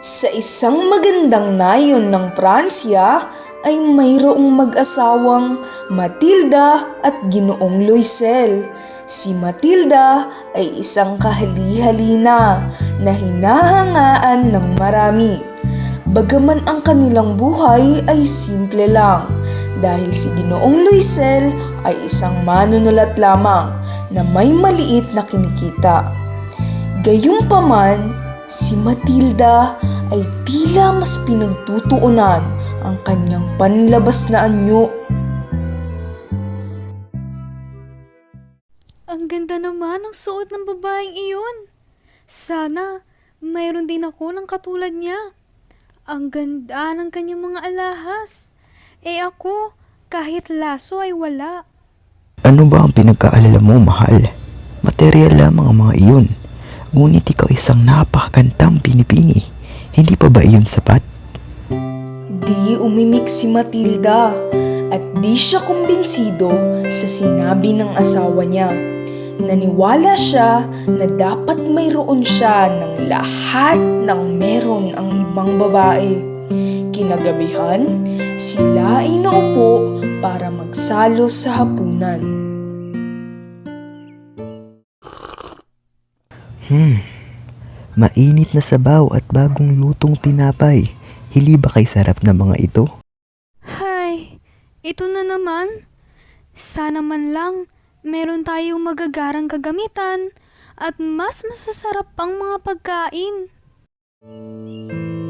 Sa isang magandang nayon ng Pransya ay mayroong mag-asawang Matilda at Ginoong Loisel. Si Matilda ay isang kahali-halina na hinahangaan ng marami. Bagaman ang kanilang buhay ay simple lang dahil si Ginoong Loisel ay isang manunulat lamang na may maliit na kinikita. Gayunpaman, si Matilda ay tila mas pinagtutuunan ang kanyang panlabas na anyo. Ang ganda naman ng suot ng babaeng iyon. Sana mayroon din ako ng katulad niya. Ang ganda ng kanyang mga alahas. Ako, kahit laso ay wala. Ano ba ang pinagkaalala mo, mahal? Material lamang ang mga iyon. Ngunit ikaw isang napakagandang pinipini. Hindi pa ba iyon sapat? Di umimik si Matilda at di siya kumbinsido sa sinabi ng asawa niya. Naniwala siya na dapat mayroon siya ng lahat ng meron ang ibang babae. Kinagabihan, sila ay naupo para magsalo sa hapunan. Mainit na sabaw at bagong lutong tinapay. Hindi ba kay sarap na mga ito? Hay, ito na naman. Sana man lang meron tayong magagarang kagamitan at mas masasarap pang mga pagkain.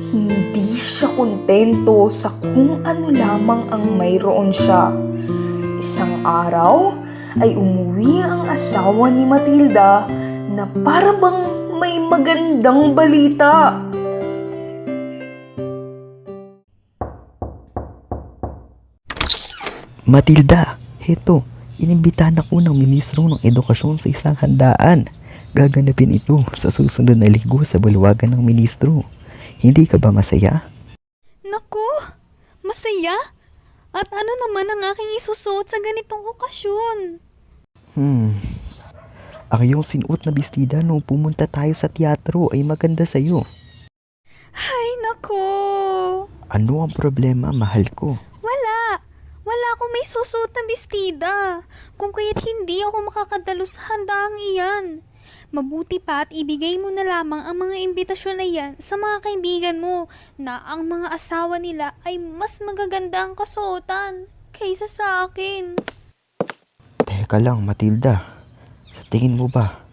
Hindi siya kontento sa kung ano lamang ang mayroon siya. Isang araw ay umuwi ang asawa ni Matilda na para bang may magandang balita. Matilda, heto, inimbitahan ako ng ministro ng edukasyon sa isang handaan. Gaganapin ito sa susunod na linggo sa bulwagan ng ministro. Hindi ka ba masaya? Naku, masaya? At ano naman ang aking isusuot sa ganitong okasyon? Ang iyong sinuot na bestida nung pumunta tayo sa teatro ay maganda sa'yo. Ay, naku. Ano ang problema, mahal ko? Wala akong may susuot na bestida. Kung kaya't hindi ako makakadalo sa handaang iyan. Mabuti pa at ibigay mo na lamang ang mga imbitasyon na yan sa mga kaibigan mo na ang mga asawa nila ay mas magaganda ang kasuotan kaysa sa akin. Teka lang, Matilda. Sa tingin mo ba,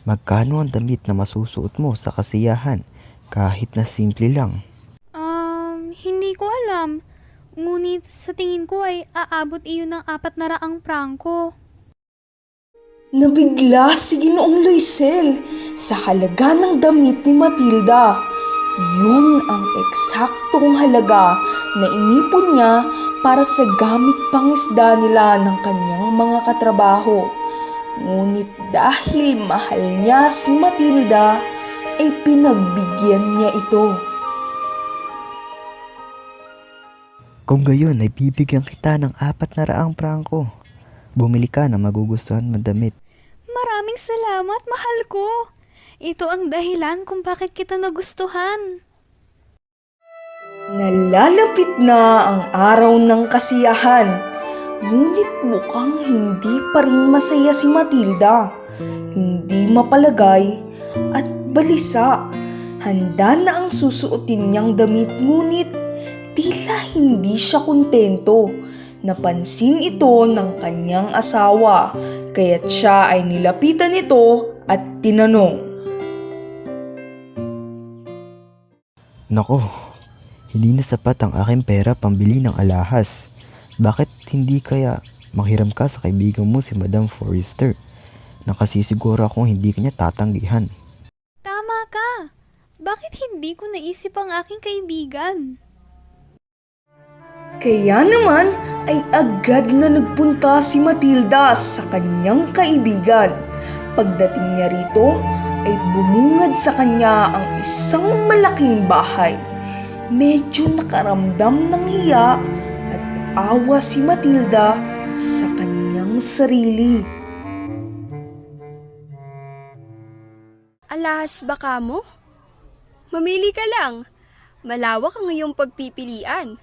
magkano ang damit na masusuot mo sa kasiyahan kahit na simple lang? Hindi ko alam. Ngunit sa tingin ko ay aabot iyon ng 400 prangko. Nabigla si Ginoong Loisel sa halaga ng damit ni Matilda. Yun ang eksaktong halaga na inipon niya para sa gamit pangisda nila ng kanyang mga katrabaho. Ngunit dahil mahal niya si Matilda, ay pinagbigyan niya ito. Kung gayon ay bibigyan kita ng 400 prangko. Bumili ka ng magugustuhan mong damit. Maraming salamat, mahal ko. Ito ang dahilan kung bakit kita nagustuhan. Nalalapit na ang araw ng kasiyahan. Ngunit mukhang hindi pa rin masaya si Matilda. Hindi mapalagay at balisa. Handa na ang susuotin niyang damit ngunit tila hindi siya kontento. Napansin ito ng kanyang asawa, kaya't siya ay nilapitan nito at tinanong. Nako, hindi na sapat ang aking pera pambili ng alahas. Bakit hindi kaya manghiram ka sa kaibigan mo si Madam Forrester? Nakasisiguro akong hindi kanya tatanggihan. Tama ka. Bakit hindi ko naisip ang aking kaibigan? Kaya naman ay agad na nagpunta si Matilda sa kanyang kaibigan. Pagdating niya rito ay bumungad sa kanya ang isang malaking bahay. Medyo nakaramdam ng hiya at awa si Matilda sa kanyang sarili. Alahas ba ka mo? Mamili ka lang. Malawak ang iyong pagpipilian.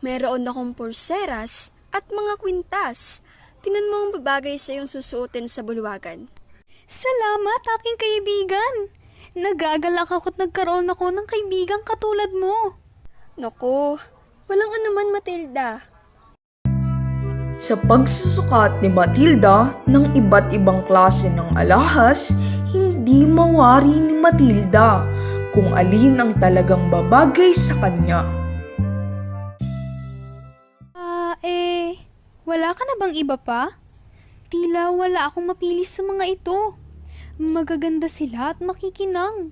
Meron akong pulseras at mga kwintas. Tinan mo ang babagay sa iyong susuotin sa bulwagan. Salamat, aking kaibigan. Nagagalak ako't nagkaroon ako ng kaibigang katulad mo. Naku, walang anuman, Matilda. Sa pagsusukat ni Matilda ng iba't ibang klase ng alahas, hindi mawari ni Matilda kung alin ang talagang babagay sa kanya. Wala ka na bang iba pa? Tila wala akong mapili sa mga ito. Magaganda sila at makikinang.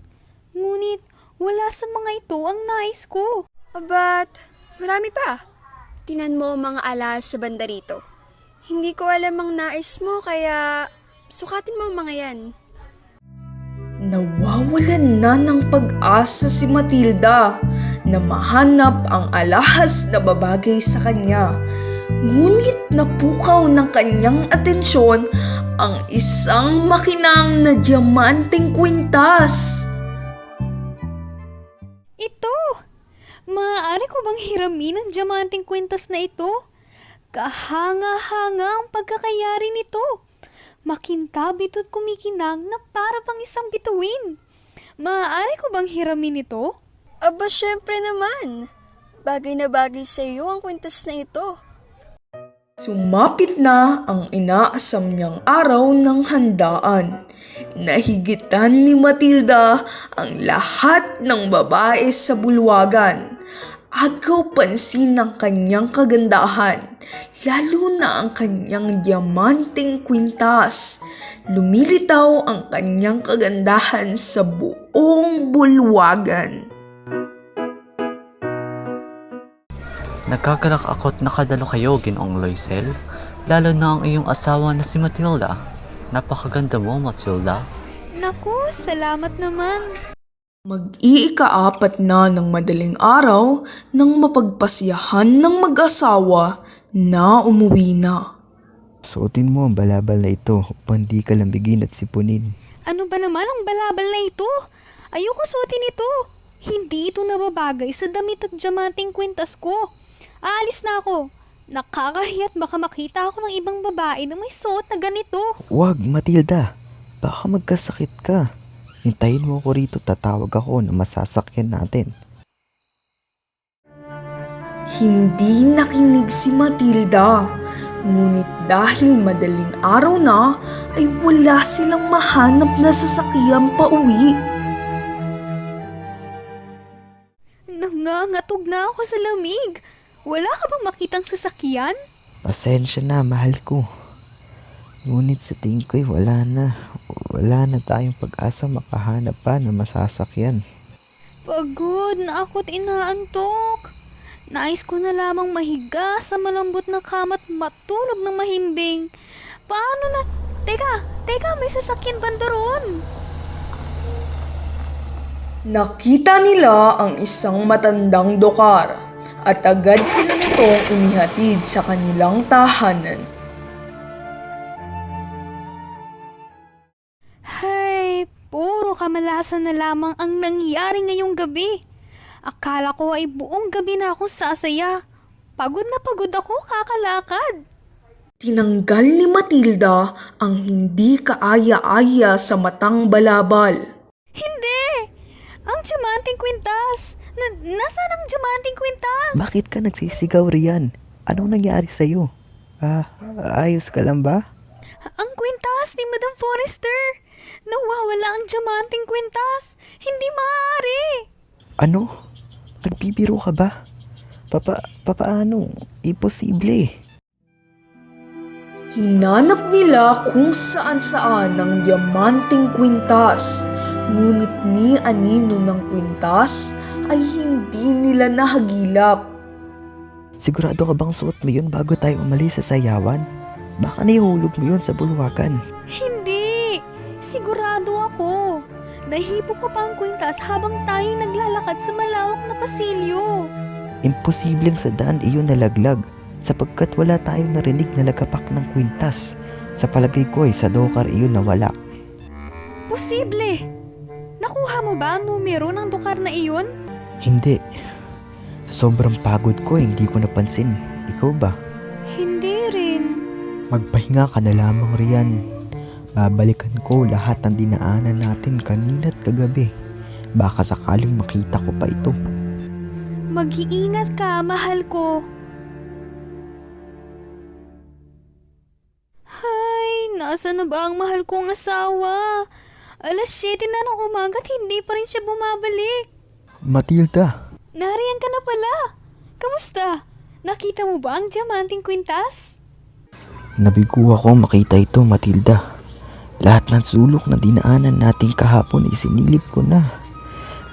Ngunit wala sa mga ito ang nais ko. Abat, marami pa. Tinan mo ang mga alas sa banda rito. Hindi ko alam ang nais mo, kaya sukatin mo ang mga yan. Nawawalan na ng pag-asa si Matilda na mahanap ang alahas na babagay sa kanya. Ngunit napukaw ng kanyang atensyon ang isang makinang na diamanteng kwintas. Ito! Maaari ko bang hiramin ang diamanteng kwintas na ito? Kahanga-hanga ang pagkakayari nito. Makintabit at kumikinang na para pang isang bituin. Maaari ko bang hiramin ito? Aba, syempre naman. Bagay na bagay sa iyo ang kwintas na ito. Sumapit na ang inaasam niyang araw ng handaan. Nahigitan ni Matilda ang lahat ng babae sa bulwagan. Agaw pansin ng kanyang kagandahan, lalo na ang kanyang diamanteng kwintas. Lumilitaw ang kanyang kagandahan sa buong bulwagan. Nagkagalak ako't nakadalo kayo, Ginoong Loisel, lalo na ang iyong asawa na si Matilda. Napakaganda mo, Matilda. Naku, salamat naman. Mag-iika-apat na ng madaling araw nang mapagpasiyahan ng mag-asawa na umuwi na. Suotin mo ang balabal na ito upang di ka lambigin at sipunin. Ano ba naman ang balabal na ito? Ayoko suotin ito. Hindi ito nababagay sa damit at diamanteng kwintas ko. Aalis na ako. Nakakahiya't baka makita ako ng ibang babae na may suot na ganito. Wag, Matilda. Baka magkasakit ka. Hintayin mo ko rito, tatawag ako na masasakyan natin. Hindi nakinig si Matilda. Ngunit dahil madaling araw na, ay wala silang mahanap na sasakyan pa uwi. Nangangatog na ako sa lamig. Wala ka bang makitang sasakyan? Pasensya na, mahal ko. Ngunit sa tingin ko'y wala na. Wala na tayong pag-asa makahanap pa na masasakyan. Pagod na ako't inaantok. Nais ko na lamang mahiga sa malambot na kama't matulog ng mahimbing. Paano na? Teka, may sasakyan banda roon. Nakita nila ang isang matandang dokar at agad sila nitong inihatid sa kanilang tahanan. Hay, puro kamalasan na lamang ang nangyari ngayong gabi. Akala ko ay buong gabi na akong sasaya. Pagod na pagod ako kakalakad. Tinanggal ni Matilda ang hindi kaaya-aya sa matang balabal. Hindi! Ang diamanteng kwintas! Nasaan ang diamanteng kwintas? Bakit ka nagsisigaw riyan? Anong nangyari sa'yo? Ayos ka lang ba? Ang kwintas ni Madam Forrester! Nawawala ang diamanteng kwintas! Hindi maaari! Ano? Nagbibiro ka ba? Papaano? Imposible. Hinanap nila kung saan-saan ang diamanteng kwintas. Ngunit ni anino ng kwintas ay hindi nila nahagilap. Sigurado ka bang suot mo yun bago tayo umalis sa sayawan? Baka naihulog mo yun sa bulwakan. Hindi! Sigurado ako! Nahipo ko pa ang kwintas habang tayo naglalakad sa malawak na pasilyo. Imposibleng sa daan iyon nalaglag sapagkat wala tayong narinig na lagapak ng kwintas. Sa palagay ko ay sa dokar iyon nawala. Posible! Nakuha mo ba ang numero ng dokar na iyon? Hindi. sobrang pagod ko, hindi ko napansin. Ikaw ba? Hindi rin. Magpahinga ka na lamang riyan. Babalikan ko lahat ng dinaanan natin kanina at kagabi. Baka sakaling makita ko pa ito. Mag-iingat ka, mahal ko. Hay, nasa na ba ang mahal kong asawa? 7:00 na ng umaga at hindi pa rin siya bumabalik. Matilda, Nariyan ka na pala. Kamusta? Nakita mo ba ang diamanting kwintas? nabigo ako makita ito, Matilda. Lahat ng sulok na dinaanan natin kahapon ay sinilip ko na.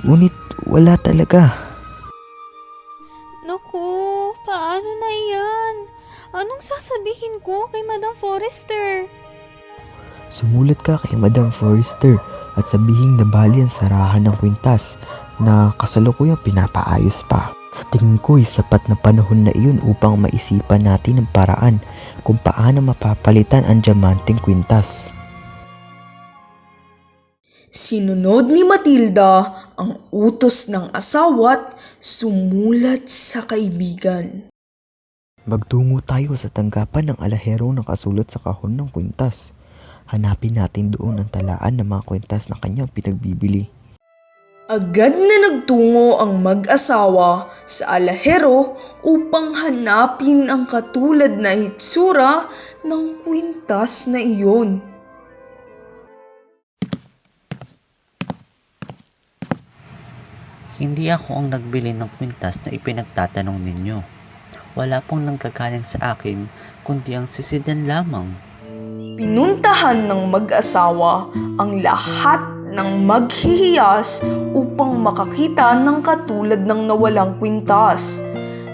Ngunit wala talaga. Naku, paano na yan? Anong sasabihin ko kay Madam Forrester? Sumulat ka kay Madam Forrester at sabihin na bali ang sarahan ng kwintas na kasalukuyang pinapaayos pa. Sa tingin ko ay sapat na panahon na iyon upang maisipan natin ang paraan kung paano mapapalitan ang diamanting kwintas. Sinunod ni Matilda ang utos ng asawa't sumulat sa kaibigan. Magtungo tayo sa tanggapan ng alahero ng kasulat sa kahon ng kwintas. Hanapin natin doon ang talaan ng mga kwintas na kanyang pinagbibili. Agad na nagtungo ang mag-asawa sa alahero upang hanapin ang katulad na hitsura ng kwintas na iyon. Hindi ako ang nagbili ng kwintas na ipinagtatanong ninyo. Wala pong nanggagaling sa akin, kundi ang sisidan lamang. Pinuntahan ng mag-asawa ang lahat ng maghihiyas upang makakita ng katulad ng nawalang kwintas.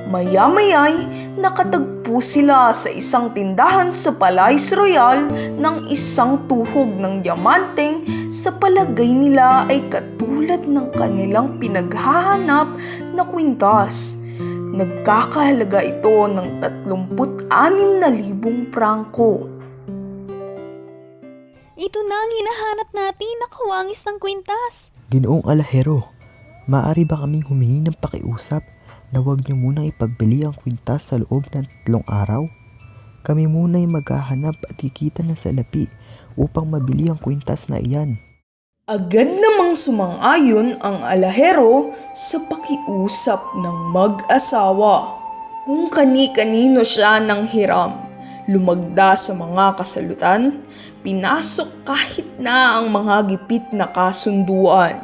Maya-maya'y nakatagpo sila sa isang tindahan sa Palais Royal ng isang tuhog ng diamanteng sa palagay nila ay katulad ng kanilang pinaghahanap na kwintas. Nagkakahalaga ito ng 36,000 prangko. Ito na ang hinahanap natin na kawangis ng kwintas. Ginoong alahero, maaari ba kaming humingi ng pakiusap na huwag niyo muna ipagbili ang kwintas sa loob ng 3 araw? Kami muna ay maghahanap at kikita ng salapi upang mabili ang kwintas na iyan. Agad namang sumang-ayon ang alahero sa pakiusap ng mag-asawa. Kung kani-kanino siya ng hiram, lumagda sa mga kasalutan, pinasok kahit na ang mga gipit na kasunduan,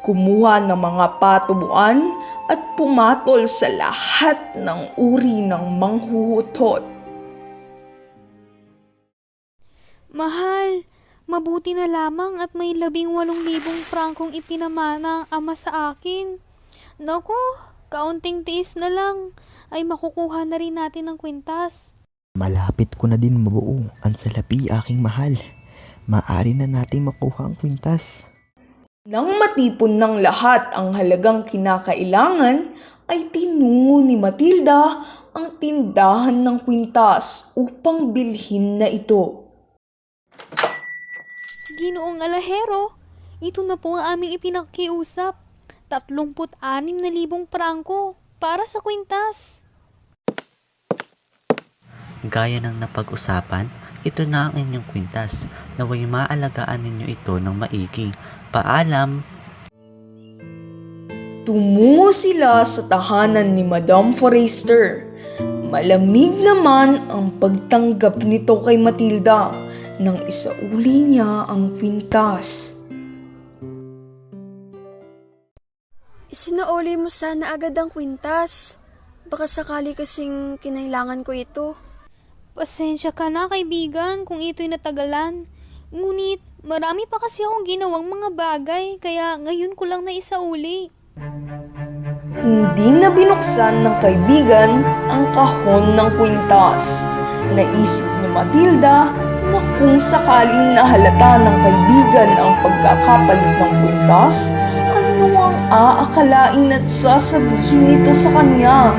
kumuha ng mga patubuan at pumatol sa lahat ng uri ng manghuhutot. Mahal, mabuti na lamang at may 18,000 prangkong ipinamana ang ama sa akin. Naku, kaunting tiis na lang ay makukuha na rin natin ang kwintas. Malapit ko na din mabuo ang salapi, aking mahal. Maaari na nating makuha ang kwintas. Nang matipon ng lahat ang halagang kinakailangan, ay tinungo ni Matilda ang tindahan ng kwintas upang bilhin na ito. Ginoong alahero, ito na po ang aming ipinakiusap. 36,000 prangko para sa kwintas. Gaya ng napag-usapan, ito na ang inyong kwintas. Naway maalagaan ninyo ito ng maigi. Paalam! Tumungo sila sa tahanan ni Madam Forrester. Malamig naman ang pagtanggap nito kay Matilda nang isauli niya ang kwintas. Isinauli mo sana agad ang kwintas. Baka sakali kasing kinailangan ko ito. Pasensya ka na kaibigan kung ito'y natagalan. Ngunit marami pa kasi akong ginawang mga bagay kaya ngayon ko lang naisauli. Hindi na binuksan ng kaibigan ang kahon ng kwintas. Naisip ni Matilda na kung sakaling nahalata ng kaibigan ang pagkakapalit ng kwintas, ano ang aakalain at sasabihin nito sa kanya?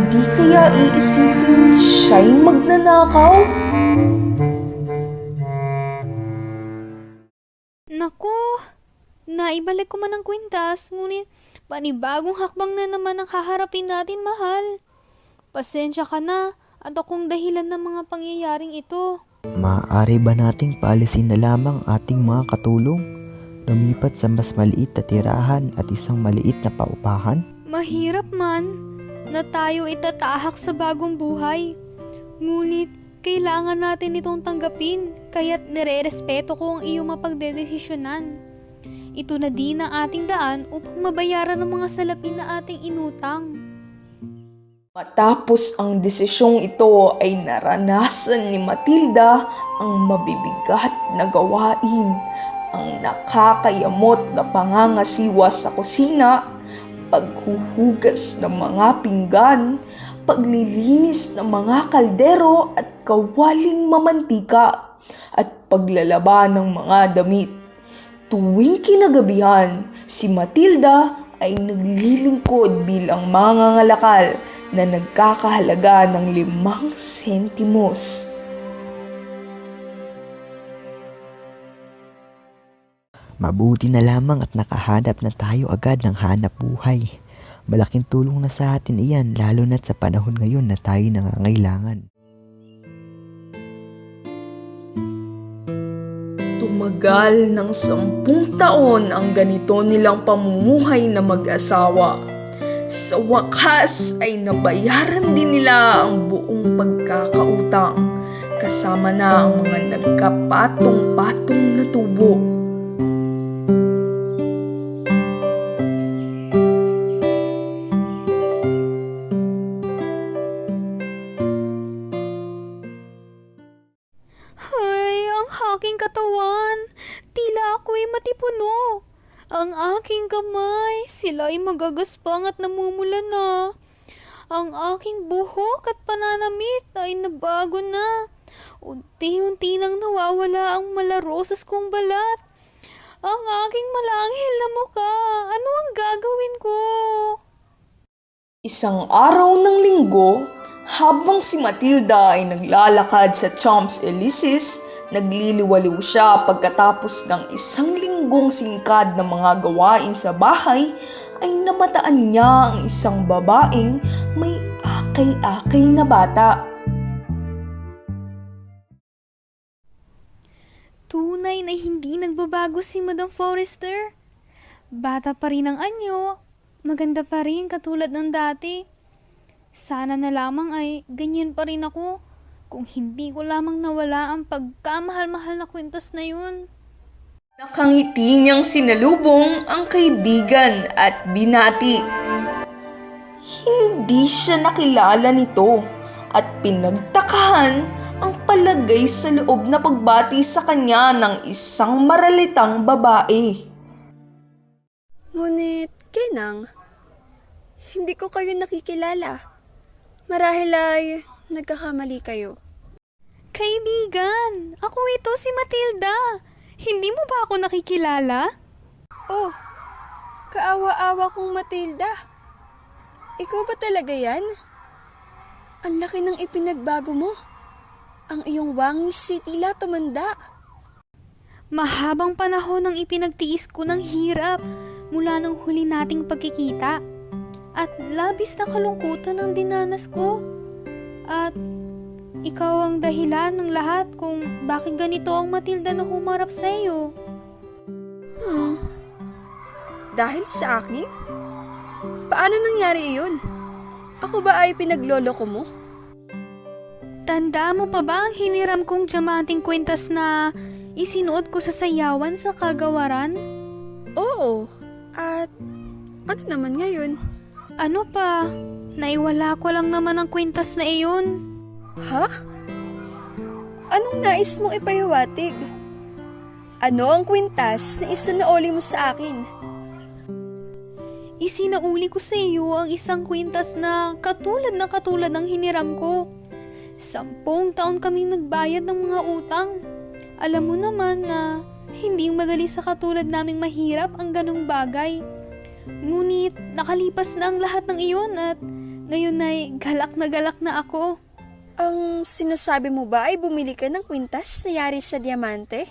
Hindi kaya iisipin siya'y magnanakaw? Naku, maibalik ko man ang kwintas, ngunit panibagong hakbang na naman ang haharapin natin, mahal. Pasensya ka na at akong dahilan ng mga pangyayaring ito. Maaari ba nating paalisin na lamang ating mga katulong? Lumipat sa mas maliit na tirahan at isang maliit na paupahan? Mahirap man na tayo itatahak sa bagong buhay. Ngunit kailangan natin itong tanggapin, kaya't nire-respeto ko ang iyong mapagdedesisyonan. Ito na din ang ating daan upang mabayaran ang mga salapin na ating inutang. Matapos ang desisyong ito ay naranasan ni Matilda ang mabibigat na gawain, ang nakakayamot na pangangasiwa sa kusina, paghuhugas ng mga pinggan, paglilinis ng mga kaldero at kawaling mamantika, at paglalaba ng mga damit. Tuwing kinagabihan, si Matilda ay naglilingkod bilang mangangalakal na nagkakahalaga ng 5 sentimos. Mabuti na lamang at nakahanap na tayo agad ng hanap buhay. Malaking tulong na sa atin iyan, lalo na't sa panahon ngayon na tayo nangangailangan. Tumagal ng 10 taon ang ganito nilang pamumuhay na mag-asawa. Sa wakas ay nabayaran din nila ang buong pagkakautang, kasama na ang mga nagkapatong-patong na tubo. Ay, ang aking katawan, tila ako'y matipuno. Ang aking kamay, sila'y magagaspang at namumula na. Ang aking buhok at pananamit ay nabago na. Unti-unti nang nawawala ang malarosas kong balat. Ang aking malanghel na mukha, ano ang gagawin ko? Isang araw ng linggo, habang si Matilda ay naglalakad sa Champs-Élysées, nagliliwaliw siya pagkatapos ng 1 linggong singkad ng mga gawain sa bahay, ay namataan niya ang isang babaeng may akay-akay na bata. Tunay na hindi nagbabago si Madam Forrester. Bata pa rin ang anyo, maganda pa rin katulad ng dati. Sana na lamang ay ganyan pa rin ako kung hindi ko lamang nawala ang pagkamahal-mahal na kwintas na yun. Nakangiti niyang sinalubong ang kaibigan at binati. Hindi siya nakilala nito at pinagtakahan ang palagay sa loob na pagbati sa kanya ng isang maralitang babae. Ngunit, Kenang, hindi ko kayo nakikilala. Marahil ay nagkakamali kayo. Kaibigan, ako ito si Matilda. Hindi mo ba ako nakikilala? Oh, kaawa-awa kong Matilda. Ikaw ba talaga yan? Ang laki ng ipinagbago mo. Ang iyong wangis si tila tumanda. Mahabang panahon ang ipinagtiis ko ng hirap mula nung huli nating pagkikita. At labis na kalungkutan ang dinanas ko. At ikaw ang dahilan ng lahat kung bakit ganito ang Matilda na humarap sa iyo. Dahil sa akin? Paano nangyari iyon? Ako ba ay pinagloloko mo? Tanda mo pa ba ang hiniram kong diamanting kwintas na isinuot ko sa sayawan sa kagawaran? Oo. At ano naman ngayon? Ano pa? Naiwala ko lang naman ang kwintas na iyon. Ha? Anong nais mong ipahiwatig? Ano ang kwintas na isinauli mo sa akin? Isinauli ko sa iyo ang isang kwintas na katulad ng hiniram ko. 10 taon kaming nagbayad ng mga utang. Alam mo naman na hindi madali sa katulad naming mahirap ang ganong bagay. Ngunit nakalipas na ang lahat ng iyon at ngayon ay galak na ako. Ang sinasabi mo ba ay bumili ka ng kwintas na yari sa diamante?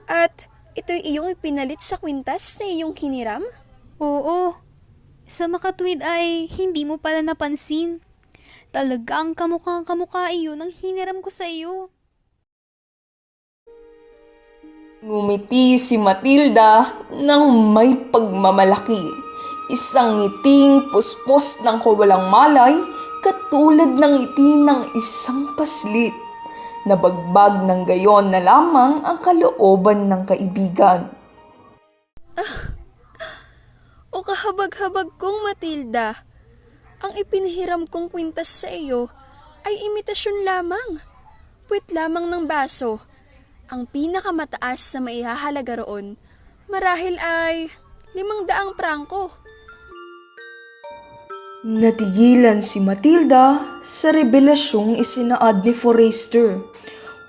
At ito'y iyong ipinalit sa kwintas na iyong hiniram? Oo, sa makatwid ay hindi mo pala napansin. Talagang kamukha iyon ang hiniram ko sa iyo. Ngumiti si Matilda ng may pagmamalaki. Isang ngiting puspos ng kawalang malay katulad ng ngiti ng isang paslit. Nabagbag ng gayon na lamang ang kalooban ng kaibigan. O kahabag-habag kong Matilda, ang ipinahiram kong kwintas sa iyo ay imitasyon lamang. Puwit lamang ng baso. Ang pinakamataas na maihahalaga roon, marahil ay 500 prangko. Natigilan si Matilda sa revelasyong isinaad ni Forrester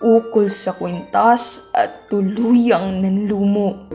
ukol sa kwintas at tuluyang nanlumo.